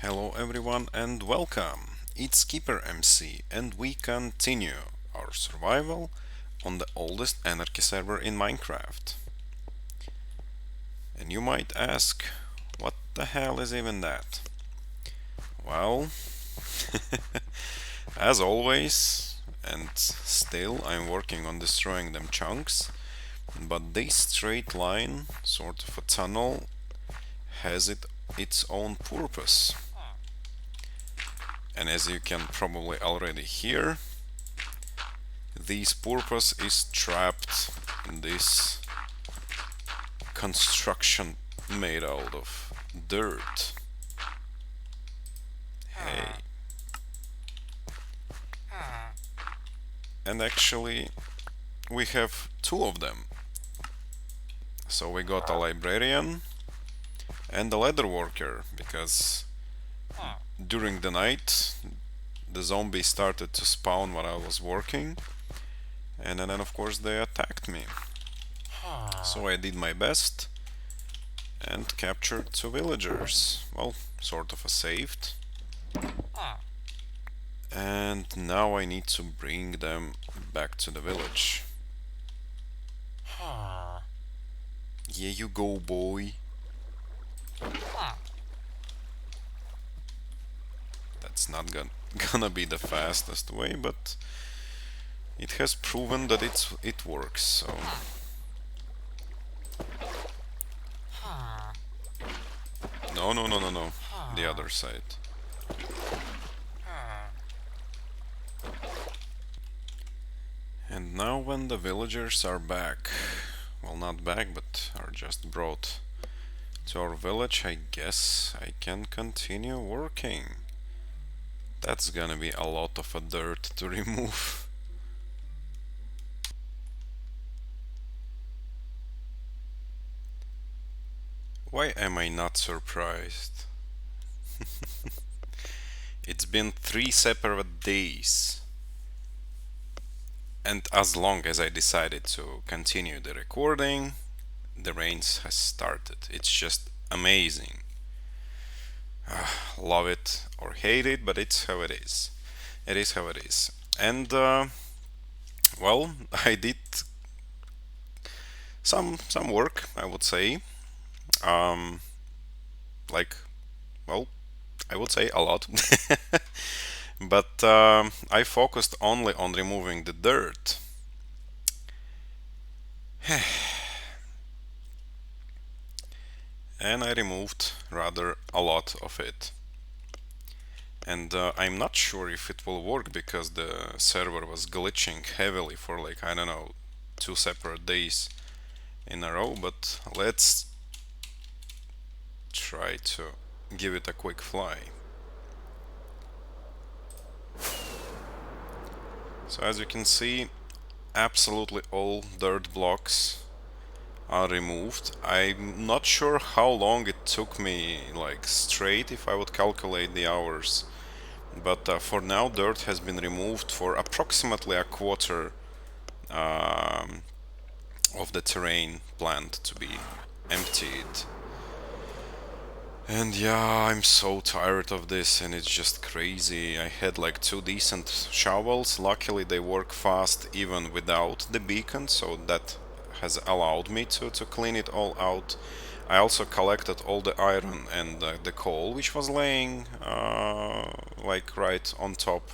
Hello everyone and welcome. It's KeeperMC and we continue our survival on the oldest anarchy server in Minecraft. And you might ask, what the hell is even that? Well, as always, and still I'm working on destroying them chunks, but this straight line, sort of a tunnel, has its own purpose. And as you can probably already hear, this purpose is trapped in this construction made out of dirt. Hey. And actually, we have two of them. So we got a librarian and a leather worker, because during the night the zombies started to spawn while I was working, and then of course they attacked me. So I did my best and captured two villagers. Well, sort of a saved. And now I need to bring them back to the village. Yeah, you go, boy. That's not gonna be the fastest way, but it has proven that it works, so... No, no, no, no, no. The other side. And now when the villagers are back, well, not back, but are just brought to our village, I guess I can continue working. That's gonna be a lot of dirt to remove. Why am I not surprised? It's been 3 separate days. And as long as I decided to continue the recording, the rains has started. It's just amazing. Love it or hate it, but it's how it is. It is how it is. And well, I did some work, I would say. Like, well, I would say a lot. But I focused only on removing the dirt. And I removed rather a lot of it. And I'm not sure if it will work, because the server was glitching heavily for, like, I don't know, 2 separate days in a row, but let's try to give it a quick fly. So as you can see, absolutely all dirt blocks are removed. I'm not sure how long it took me, like, straight, if I would calculate the hours, but for now dirt has been removed for approximately a quarter of the terrain planned to be emptied. And yeah, I'm so tired of this, and it's just crazy. I had like 2 decent shovels. Luckily they work fast even without the beacon, so that has allowed me to clean it all out. I also collected all the iron and the coal, which was laying like right on top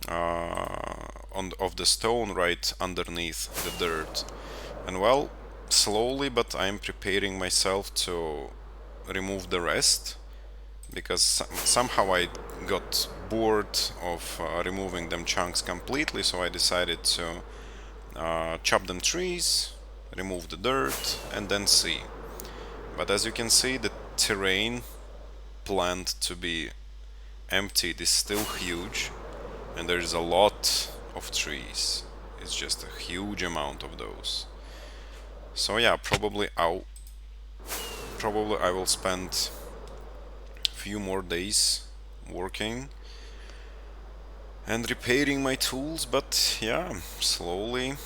of the stone, right underneath the dirt. And well, slowly, but I'm preparing myself to remove the rest, because somehow I got bored of removing them chunks completely, so I decided to chop them trees, remove the dirt, and then see. But as you can see, the terrain planned to be emptied is still huge, and there is a lot of trees. It's just a huge amount of those. So yeah, probably I will spend a few more days working and repairing my tools, but yeah, slowly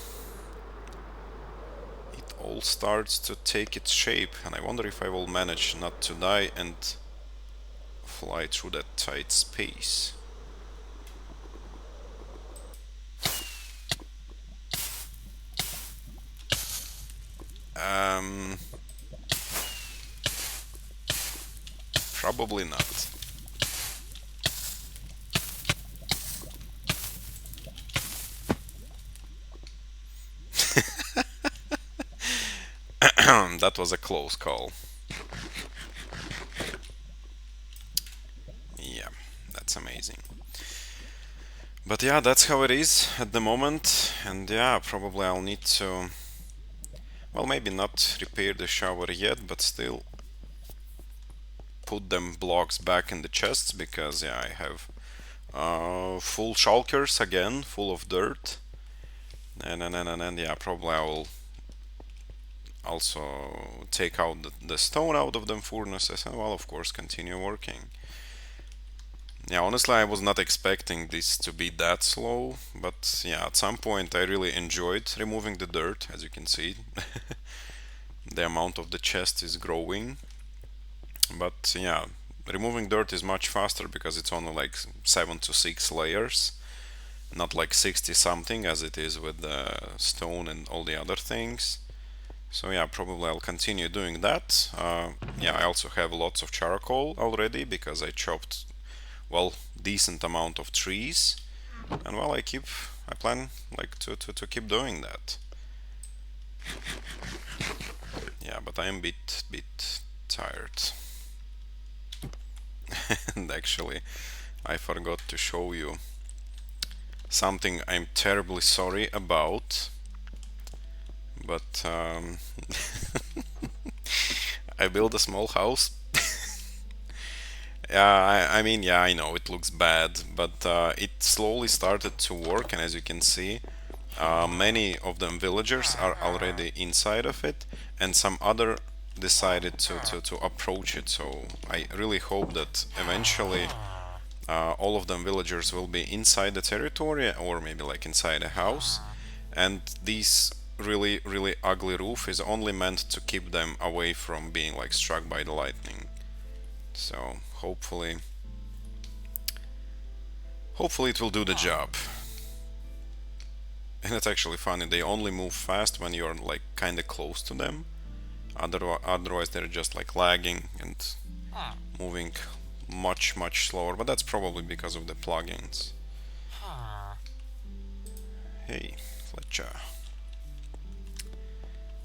it all starts to take its shape, and I wonder if I will manage not to die and fly through that tight space. Probably not. That was a close call. Yeah, that's amazing. But yeah, that's how it is at the moment. And yeah, probably I'll need to, well, maybe not repair the shower yet, but still put them blocks back in the chests, because yeah, I have full shulkers again, full of dirt. And yeah, probably I will also take out the stone out of them furnaces, and well, of course, continue working. Yeah, honestly, I was not expecting this to be that slow, but yeah, at some point I really enjoyed removing the dirt, as you can see. The amount of the chest is growing, but yeah, removing dirt is much faster because it's only like 7 to 6 layers, not like 60 something as it is with the stone and all the other things. So yeah, probably I'll continue doing that. Yeah, I also have lots of charcoal already because I chopped, well, decent amount of trees, and well, I plan like to keep doing that. Yeah, but I'm bit tired. And actually, I forgot to show you something I'm terribly sorry about, but I built a small house. Yeah, I mean, yeah, I know it looks bad, but it slowly started to work, and as you can see, many of them villagers are already inside of it, and some other decided to approach it. So I really hope that eventually all of them villagers will be inside the territory, or maybe like inside a house, and this really ugly roof is only meant to keep them away from being like struck by the lightning. So hopefully it will do the job. And it's actually funny, they only move fast when you're like kinda close to them. Otherwise they're just like lagging and moving much slower, but that's probably because of the plugins. Hey, Fletcher.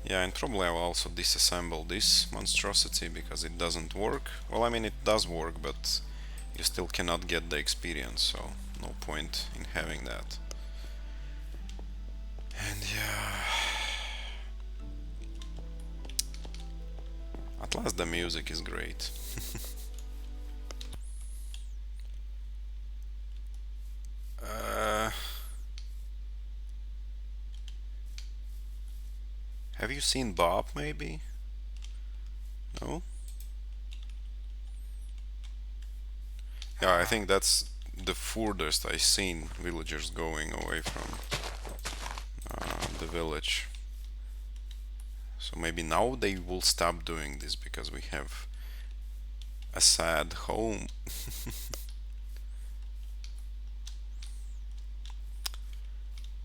Yeah, and probably I will also disassemble this monstrosity because it doesn't work. Well, I mean, it does work, but you still cannot get the experience, so no point in having that. And yeah, at last the music is great. uh, have you seen Bob, maybe? No? Yeah, I think that's the furthest I've seen villagers going away from the village. So maybe now they will stop doing this because we have a sad home.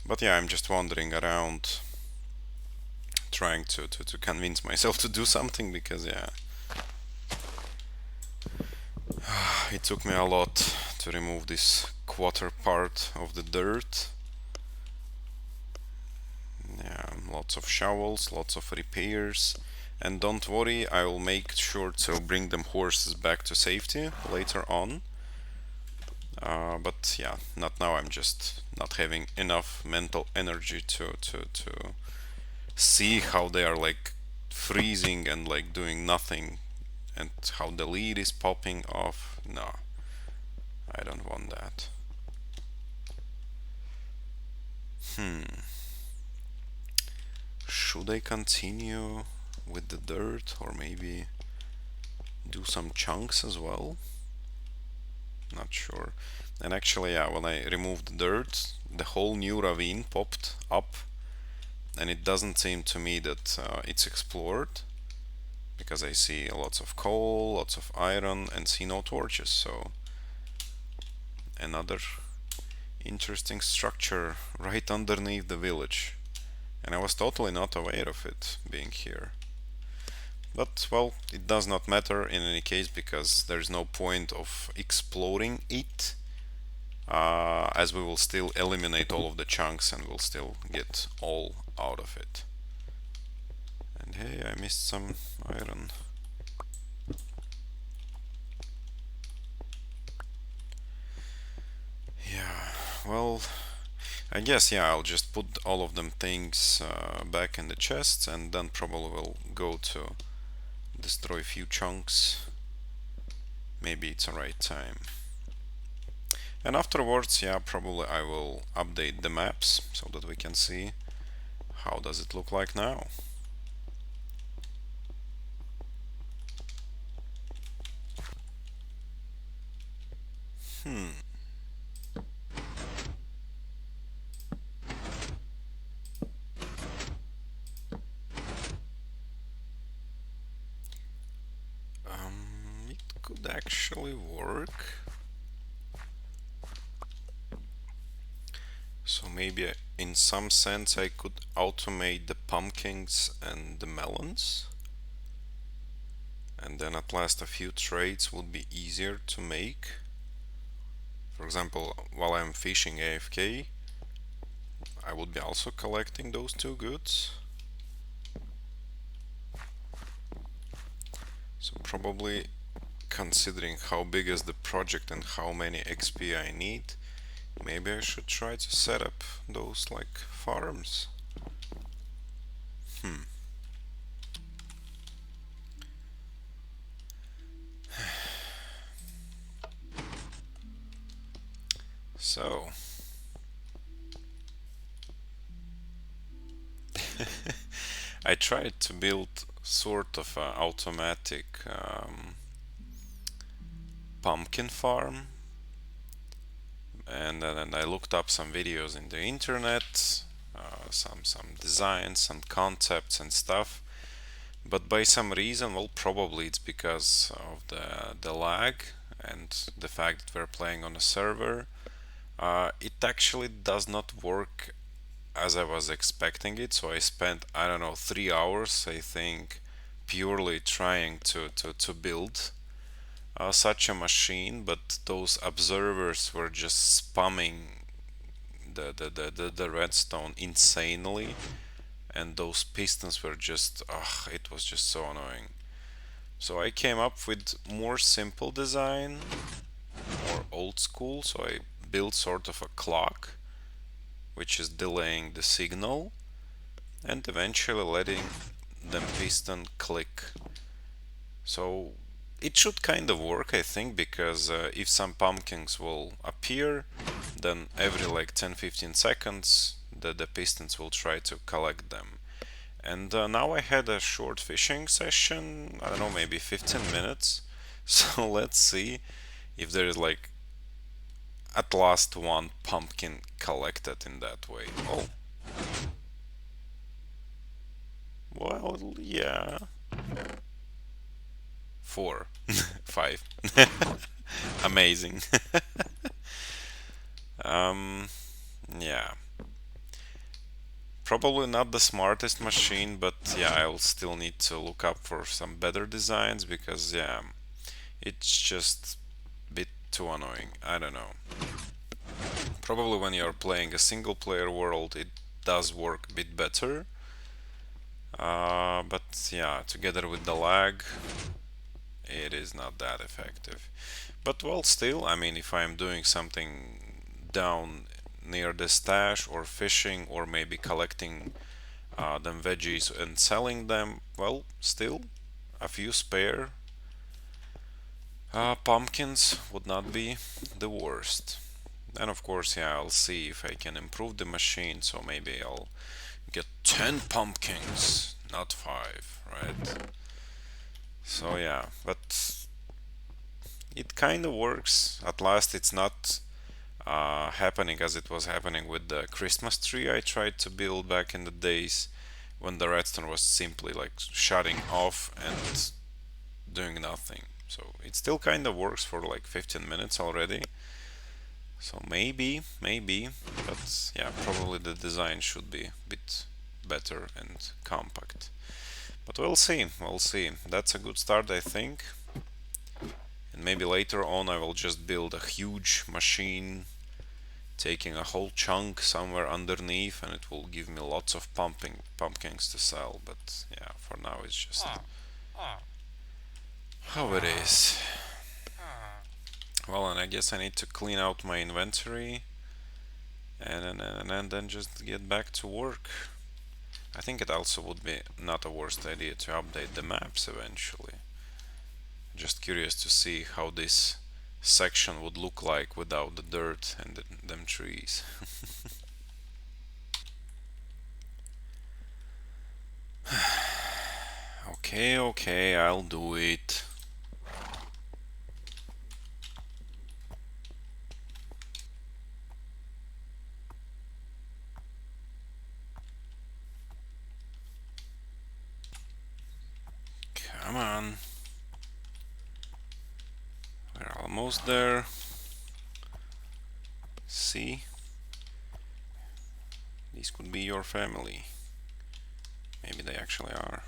But yeah, I'm just wandering around trying to convince myself to do something, because yeah, it took me a lot to remove this quarter part of the dirt. Yeah, lots of shovels, lots of repairs, and don't worry, I will make sure to bring them horses back to safety later on. But yeah, not now. I'm just not having enough mental energy to see how they are like freezing and like doing nothing, and how the lead is popping off. No, I don't want that. Should I continue with the dirt, or maybe do some chunks as well? Not sure. And actually, yeah, when I removed the dirt, the whole new ravine popped up, and it doesn't seem to me that it's explored. because I see lots of coal, lots of iron, and see no torches. So another interesting structure right underneath the village, and I was totally not aware of it being here. But well, it does not matter in any case because there's no point of exploring it, as we will still eliminate all of the chunks and we'll still get all out of it. And hey, I missed some iron. Yeah, well, I guess, yeah, I'll just put all of them things back in the chests and then probably will go to destroy a few chunks. Maybe it's a right time. And afterwards, yeah, probably I will update the maps so that we can see how does it look like now. It could actually work. So maybe in some sense I could automate the pumpkins and the melons. And then at last a few trades would be easier to make. For example, while I'm fishing AFK, I would be also collecting those two goods. So probably, considering how big is the project and how many XP I need, maybe I should try to set up those like farms. So I tried to build sort of an automatic pumpkin farm, and then I looked up some videos in the internet, some designs, some concepts and stuff. But by some reason, well, probably it's because of the lag and the fact that we're playing on a server. It actually does not work as I was expecting it. So I spent, I don't know, 3 hours, I think, purely trying to build such a machine, but those observers were just spamming the redstone insanely, and those pistons were just, ugh, it was just so annoying. So I came up with more simple design, more old school. So I built sort of a clock, which is delaying the signal and eventually letting the piston click. So it should kind of work, I think, because if some pumpkins will appear, then every like 10-15 seconds the pistons will try to collect them. And now I had a short fishing session, I don't know, maybe 15 minutes. So let's see if there is like at last one pumpkin collected in that way. Oh, well, yeah. 4. 5. Amazing. um, yeah. Probably not the smartest machine, but yeah, I'll still need to look up for some better designs because yeah, it's just a bit too annoying. I don't know. Probably when you're playing a single player world, it does work a bit better. But yeah, together with the lag, it is not that effective. But well, still, I mean, if I'm doing something down near the stash or fishing or maybe collecting them veggies and selling them, well, still, a few spare pumpkins would not be the worst. And of course, yeah, I'll see if I can improve the machine, so maybe I'll get 10 pumpkins, not 5, right? So yeah, but it kind of works. At last, it's not happening as it was happening with the Christmas tree I tried to build back in the days, when the redstone was simply like shutting off and doing nothing. So it still kind of works for like 15 minutes already. So maybe, but yeah, probably the design should be a bit better and compact. But we'll see, we'll see. That's a good start, I think. And maybe later on I will just build a huge machine, taking a whole chunk somewhere underneath, and it will give me lots of pumpkins to sell. But yeah, for now it's just how it is. Well, and I guess I need to clean out my inventory and then just get back to work. I think it also would be not a worst idea to update the maps eventually. Just curious to see how this section would look like without the dirt and them trees. Okay, I'll do it. Come on. We're almost there. See? These could be your family. Maybe they actually are.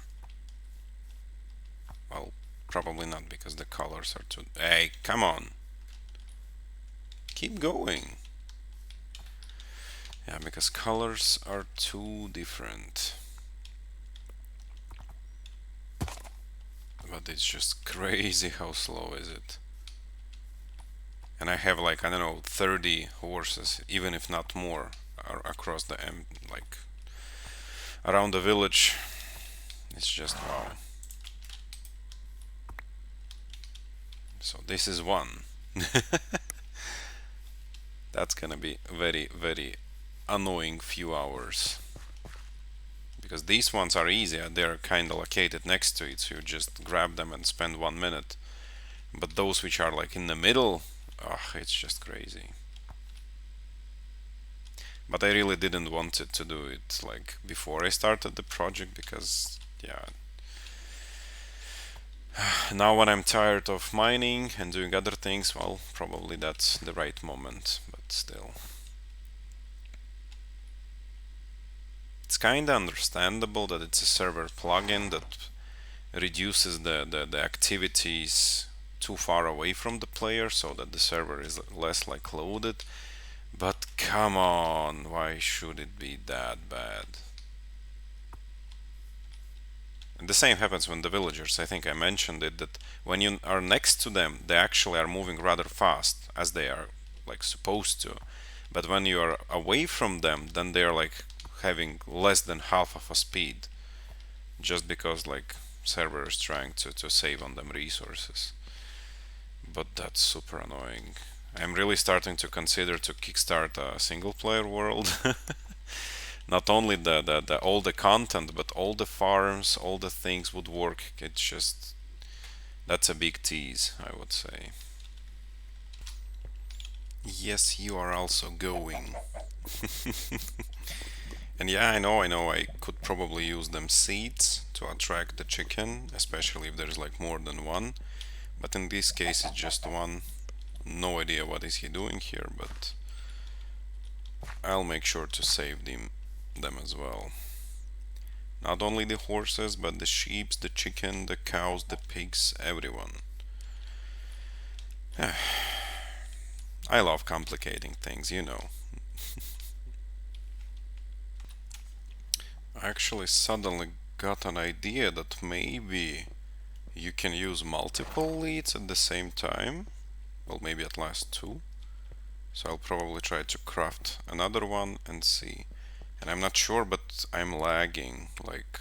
Well, probably not because the colors are too... Hey, come on! Keep going! Yeah, because colors are too different. But it's just crazy how slow is it. And I have like, I don't know, 30 horses, even if not more, across the like around the village. It's just wow. So this is one. That's gonna be very annoying few hours. Because these ones are easy, they're kind of located next to it, so you just grab them and spend 1 minute. But those which are like in the middle, it's just crazy. But I really didn't want it to do it like before I started the project because yeah. Now when I'm tired of mining and doing other things, well, probably that's the right moment, but still. It's kinda understandable that it's a server plugin that reduces the activities too far away from the player so that the server is less like loaded. But come on, why should it be that bad? And the same happens when the villagers, I think I mentioned it, that when you are next to them, they actually are moving rather fast, as they are like supposed to. But when you are away from them, then they are like having less than half of a speed, just because like server is trying to save on them resources. But that's super annoying. I'm really starting to consider to kickstart a single player world. Not only the all the content, but all the farms, all the things would work. It's just that's a big tease, I would say. Yes, you are also going. And yeah, I know, I could probably use them seeds to attract the chicken, especially if there's like more than one. But in this case, it's just one. No idea what is he doing here, but I'll make sure to save them as well. Not only the horses, but the sheep, the chicken, the cows, the pigs, everyone. I love complicating things, you know. I actually suddenly got an idea that maybe you can use multiple leads at the same time. Well, maybe at last two. So I'll probably try to craft another one and see. And I'm not sure, but I'm lagging, like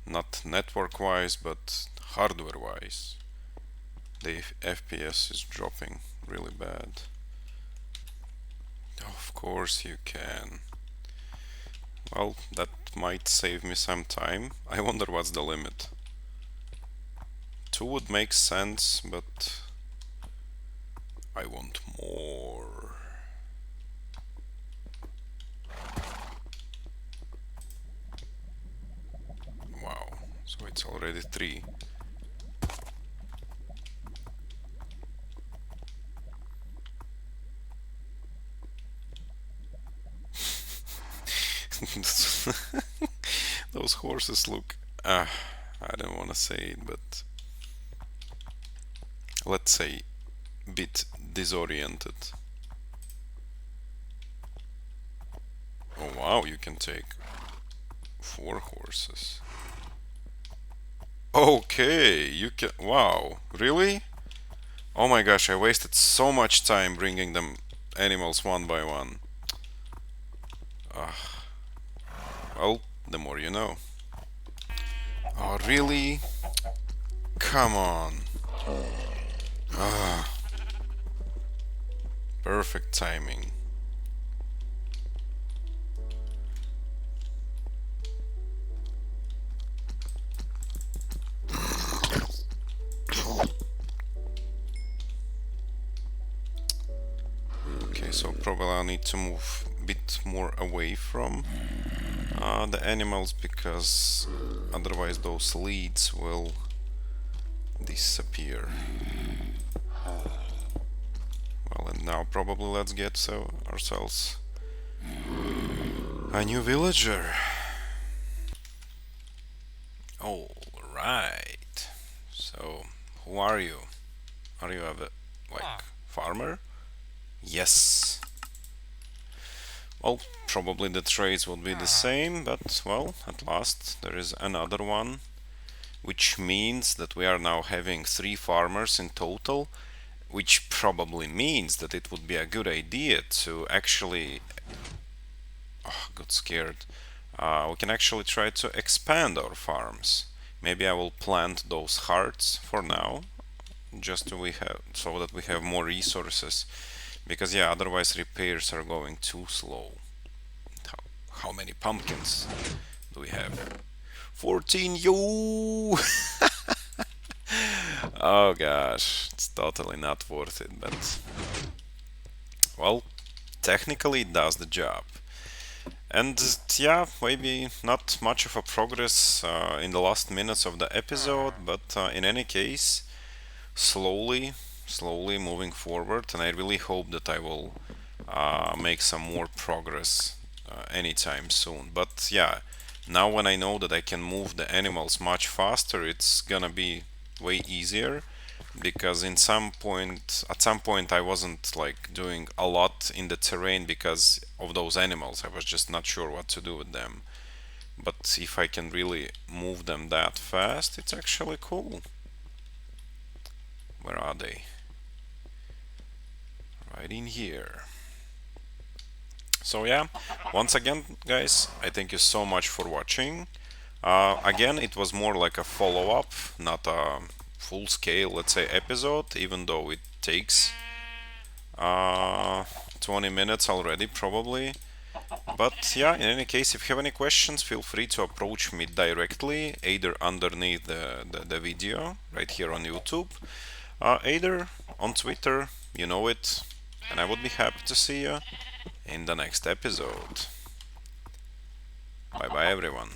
not network wise, but hardware wise. The FPS is dropping really bad. Of course you can. Well, that might save me some time. I wonder what's the limit. 2 would make sense, but I want more. It's already 3. Those horses look, I don't want to say it, but let's say bit disoriented. Oh wow, you can take 4 horses. Okay, you can, wow, really? Oh my gosh, I wasted so much time bringing them animals one by one. Well, the more you know. Oh, really? Come on. Perfect timing. Okay, so probably I'll need to move a bit more away from the animals, because otherwise those leads will disappear. Well, and now probably let's get ourselves a new villager. All right. So, who are you? Are you a farmer? Yes. Well, probably the trades would be the same, but well, at last there is another one, which means that we are now having 3 farmers in total, which probably means that it would be a good idea to actually, got scared. We can actually try to expand our farms. Maybe I will plant those hearts for now, just so that we have more resources, because yeah, otherwise repairs are going too slow. How many pumpkins do we have? 14, yo! Oh gosh, it's totally not worth it, but well, technically it does the job. And yeah, maybe not much of a progress in the last minutes of the episode, but in any case, slowly moving forward, and I really hope that I will make some more progress anytime soon. But yeah, now when I know that I can move the animals much faster, it's gonna be way easier, because at some point I wasn't like doing a lot in the terrain because of those animals. I was just not sure what to do with them. But if I can really move them that fast, it's actually cool. Where are they? Right in here. So yeah, once again guys, I thank you so much for watching. Again, it was more like a follow-up, not a full-scale, let's say, episode, even though it takes 20 minutes already probably. But yeah, in any case, if you have any questions, feel free to approach me directly, either underneath the video right here on YouTube, either on Twitter, you know it, and I would be happy to see you in the next episode. Bye bye everyone.